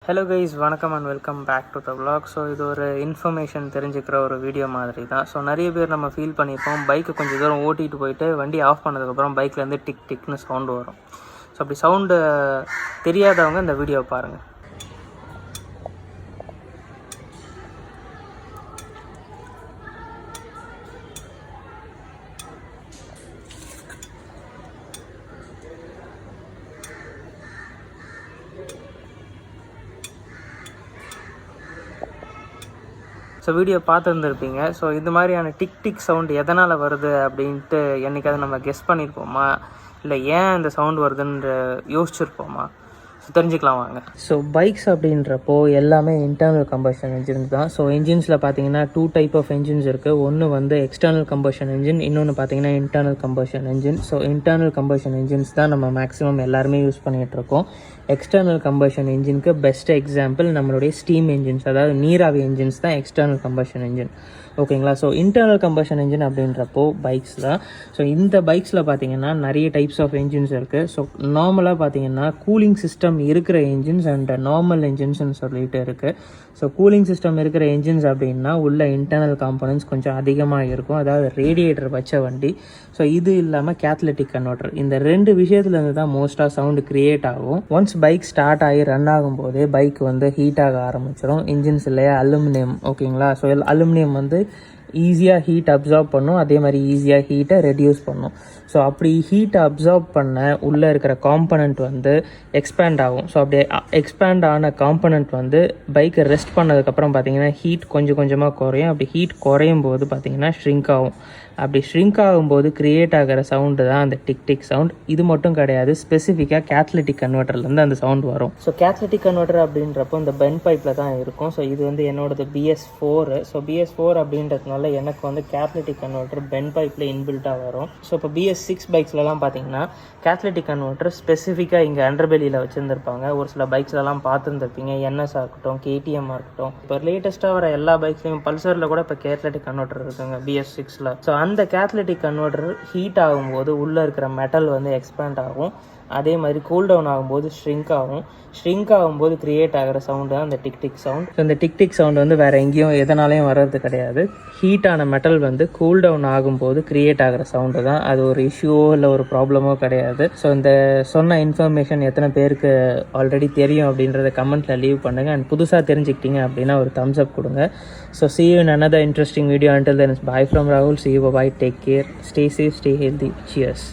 Hello guys, வணக்கம் and welcome back to the vlog. So இது ஒரு இன்ஃபர்மேஷன் தெரிஞ்சுக்கிற ஒரு வீடியோ மாதிரி தான். ஸோ நிறைய பேர் நம்ம ஃபீல் பண்ணியிருப்போம், பைக்கை கொஞ்சம் தூரம் ஓட்டிகிட்டு போயிட்டு வண்டி ஆஃப் பண்ணதுக்கப்புறம் பைக்லேருந்து டிக் டிக்னு சவுண்டு வரும். ஸோ அப்படி சவுண்டு தெரியாதவங்க இந்த வீடியோவை பாருங்கள். So video பார்த்துருந்துருப்பீங்க. ஸோ இது மாதிரியான டிக் டிக் சவுண்டு எதனால் வருது அப்படின்ட்டு என்றைக்காவது நம்ம கெஸ் பண்ணியிருப்போமா, இல்லை ஏன் இந்த சவுண்டு வருதுன்னு யோசிச்சுருப்போமா? ஸோ தெரிஞ்சுக்கலாம் வாங்க. ஸோ பைக்ஸ் அப்படின்றப்போ எல்லாமே இன்டர்னல் கம்பஷன் என்ஜின்ஸ் தான். ஸோ என்ஜின்ஸில் பார்த்தீங்கன்னா 2 டைப் ஆஃப் என்ஜின்ஸ் இருக்குது. ஒன்று வந்து எக்ஸ்டர்னல் கம்பஷன் என்ஜின், இன்னொன்று பார்த்தீங்கன்னா internal combustion engine. So internal combustion engines தான் நம்ம மேக்ஸிமம் எல்லாருமே யூஸ் பண்ணிகிட்ருக்கோம். எக்ஸ்டர்னல் கம்பஷன் என்ஜினுக்கு பெஸ்ட் எக்ஸாம்பிள் நம்மளுடைய ஸ்டீம் என்ஜின்ஸ், அதாவது நீராவி என்ஜின்ஸ் தான் எக்ஸ்டர்னல் கம்பஷன் என்ஜின். ஓகேங்களா? ஸோ இன்டர்னல் கம்பஷன் என்ஜின் அப்படின்றப்போ பைக்ஸ் தான். ஸோ இந்த பைக்ஸில் பார்த்தீங்கன்னா நிறைய டைப்ஸ் ஆஃப் என்ஜின்ஸ் இருக்குது. ஸோ நார்மலாக பார்த்தீங்கன்னா கூலிங் சிஸ்டம் இருக்கிற என்ஜின்ஸ் அண்ட் நார்மல் என்ஜின்ஸ்னு சொல்லிட்டு இருக்குது. ஸோ கூலிங் சிஸ்டம் இருக்கிற என்ஜின்ஸ் அப்படின்னா உள்ள இன்டர்னல் காம்பனன்ட்ஸ் கொஞ்சம் அதிகமாக இருக்கும், அதாவது ரேடியேட்டர் வச்ச வண்டி. ஸோ இது இல்லாமல் கேத்தலிட்டிக் கன்வெர்ட்டர், இந்த 2 விஷயத்துலேருந்து தான் மோஸ்ட்டாக சவுண்டு க்ரியேட் ஆகும். ஒன்ஸ் பைக் ஸ்டார்ட் ஆகி ரன் ஆகும்போதே பைக் வந்து ஹீட் ஆக ஆரம்பிச்சிடும். இன்ஜின்ஸ் இல்லையா அலுமினியம், ஓகேங்களா? ஸோ அலுமினியம் வந்து ஈஸியாக ஹீட் அப்சார்ப் பண்ணும், அதே மாதிரி ஈஸியாக ஹீட்டை ரெடியூஸ் பண்ணும். ஸோ அப்படி ஹீட்டை அப்சார்ப் பண்ண உள்ளே இருக்கிற காம்பனண்ட் வந்து எக்ஸ்பேண்ட் ஆகும். ஸோ அப்படி எக்ஸ்பேண்ட் ஆன காம்பனண்ட் வந்து பைக்கை ரெஸ்ட் பண்ணதுக்கப்புறம் பார்த்தீங்கன்னா ஹீட் கொஞ்சம் கொஞ்சமாக குறையும். அப்படி ஹீட் குறையும் போது பார்த்தீங்கன்னா ஷ்ரிங்க் ஆகும். அப்படி ஷ்ரிங்க் ஆகும்போது க்ரியேட் ஆகிற சவுண்டு தான் அந்த டிக் டிக் சவுண்ட். இது மட்டும் கிடையாது, ஸ்பெசிஃபிக்காக கேத்தலிட்டிக் கன்வெர்ட்டர்லேருந்து அந்த சவுண்ட் வரும். ஸோ கேத்தலிட்டிக் கன்வெர்ட்டர் அப்படின்றப்போ இந்த பென் பைப்பில் தான் இருக்கும். ஸோ இது வந்து என்னோடது BS4. ஸோ BS4 அப்படின்றதுனால எனக்கு வந்து கேத்தலிட்டிக் கன்வெர்ட்டர் பென் பைப்பில் இன்பில்ட்டாக வரும். ஸோ இப்போ BS6 பைக்ஸ்லலாம் பார்த்தீங்கன்னா கேத்தலிட்டிக் கன்வெர்ட்டர் ஸ்பெசிஃபிக்காக இங்கே அண்டர்பெலியில் வச்சுருந்துருப்பாங்க. ஒரு சில பைக்ஸ்லலாம் பார்த்துருந்துருப்பீங்க, NSஆ இருக்கட்டும், KTMஆ இருக்கட்டும். இப்போ லேட்டஸ்ட்டாக வர எல்லா பைக்ஸ்லையும், பல்சரில் கூட இப்போ கேத்தலிட்டிக் கன்வெர்ட்டர் இருக்குங்க BS6ல். ஸோ அந்த கேத்தலிட்டிக் கன்வெர்ட்டர் ஹீட் ஆகும்போது உள்ளே இருக்கிற மெட்டல் வந்து எக்ஸ்பேண்ட் ஆகும். அதே மாதிரி கூல் டவுன் ஆகும்போது ஷ்ரிங்க் ஆகும். ஷ்ரிங்க் ஆகும்போது க்ரியேட் ஆகிற சவுண்டு தான் அந்த டிக் டிக் சவுண்ட். ஸோ இந்த டிக் டிக் சவுண்ட் வந்து வேறு எங்கேயும் எதனாலையும் வர்றது கிடையாது. ஹீட்டான மெட்டல் வந்து கூல் டவுன் ஆகும்போது க்ரியேட் ஆகிற சவுண்டு தான். அது ஒரு இஷ்யூவோ இல்லை ஒரு ப்ராப்ளமோ கிடையாது. ஸோ இந்த சொன்ன இன்ஃபர்மேஷன் எத்தனை பேருக்கு ஆல்ரெடி தெரியும் அப்படின்றத கமெண்ட்டில் லீவ் பண்ணுங்கள். அண்ட் புதுசாக தெரிஞ்சுக்கிட்டீங்க அப்படின்னா ஒரு தம்ஸ் அப் கொடுங்க. So see you in another interesting video. Until then, it's bye from Rahul. See you, bye. Take care. Stay safe, stay healthy. Cheers.